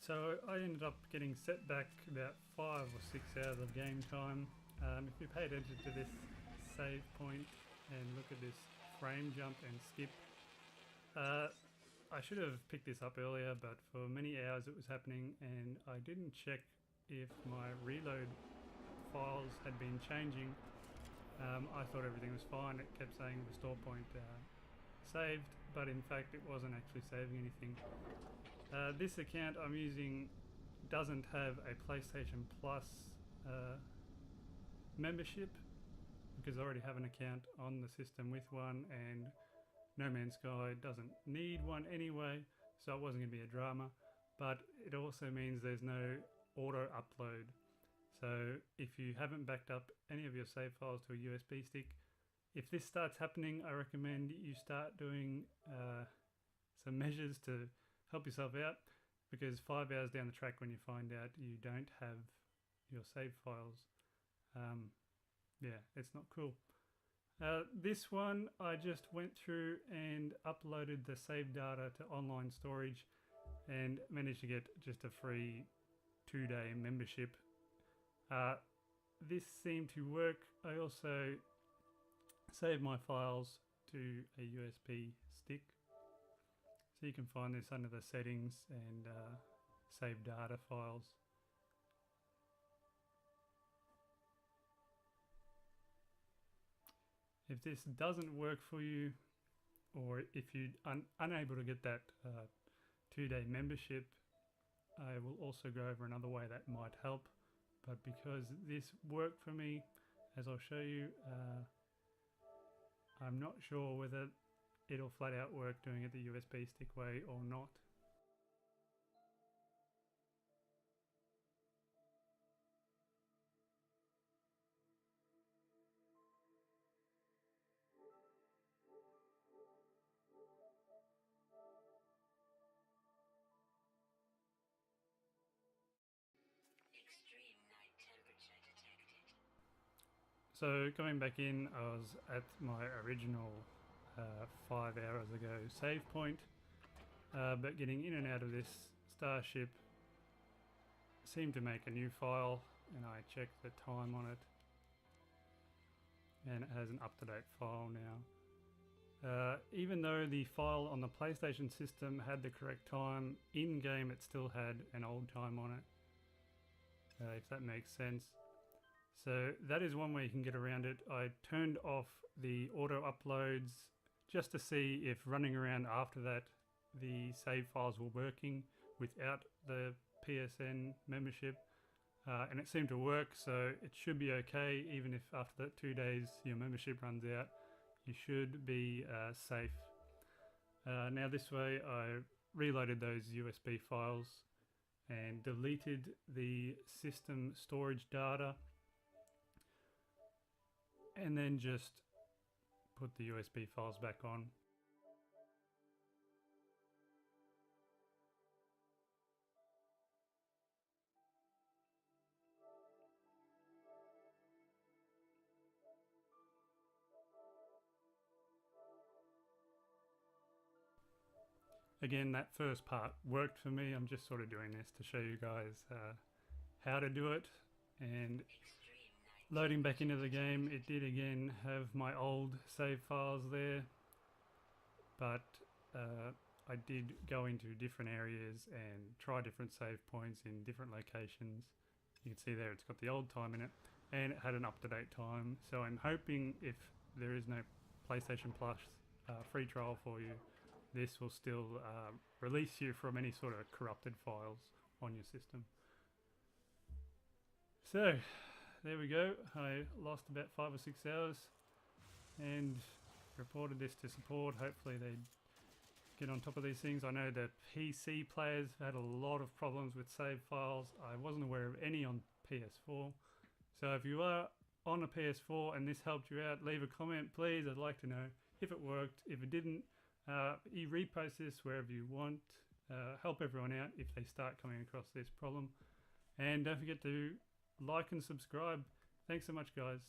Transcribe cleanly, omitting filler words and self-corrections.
So I ended up getting set back about 5 or 6 hours of game time. If you pay attention to this save point and look at this frame jump and skip, I should have picked this up earlier, but for many hours it was happening and I didn't check if my reload files had been changing. I thought everything was fine. It kept saying restore point saved, but in fact it wasn't actually saving anything. This account I'm using doesn't have a PlayStation Plus membership because I already have an account on the system with one, and No Man's Sky doesn't need one anyway, so it wasn't going to be a drama. But it also means there's no auto upload. So if you haven't backed up any of your save files to a USB stick, if this starts happening, I recommend you start doing some measures to help yourself out, because 5 hours down the track when you find out you don't have your save files, yeah, it's not cool. This one I just went through and uploaded the save data to online storage and managed to get just a free 2-day membership. This seemed to work. I also saved my files to a USB stick, so you can find this under the settings and save data files. If this doesn't work for you, or if you're unable to get that 2-day membership, I will also go over another way that might help. But because this worked for me, as I'll show you, I'm not sure whether it'll flat out work doing it the USB stick way or not. Extreme night temperature detected. So coming back in, I was at my original 5 hours ago save point, but getting in and out of this starship seemed to make a new file, and I checked the time on it and it has an up-to-date file now. Even though the file on the PlayStation system had the correct time, in-game it still had an old time on it, if that makes sense. So that is one way you can get around it. I turned off the auto uploads just to see if running around after that the save files were working without the PSN membership, and it seemed to work, so it should be okay. Even if after that 2 days your membership runs out, you should be safe. Now this way I reloaded those USB files and deleted the system storage data, and then just put the USB files back on. Again, that first part worked for me. I'm just sort of doing this to show you guys how to do it. And loading back into the game, it did again have my old save files there, but I did go into different areas and try different save points in different locations. You can see there it's got the old time in it, and it had an up-to-date time. So I'm hoping if there is no PlayStation Plus free trial for you, this will still release you from any sort of corrupted files on your system. So there we go. I lost about 5 or 6 hours and reported this to support. Hopefully they get on top of these things. I know the PC players have had a lot of problems with save files. I wasn't aware of any on PS4. So if you are on a PS4 and this helped you out, leave a comment please. I'd like to know if it worked. If it didn't, you repost this wherever you want. Help everyone out if they start coming across this problem. And don't forget to like and subscribe. Thanks so much, guys.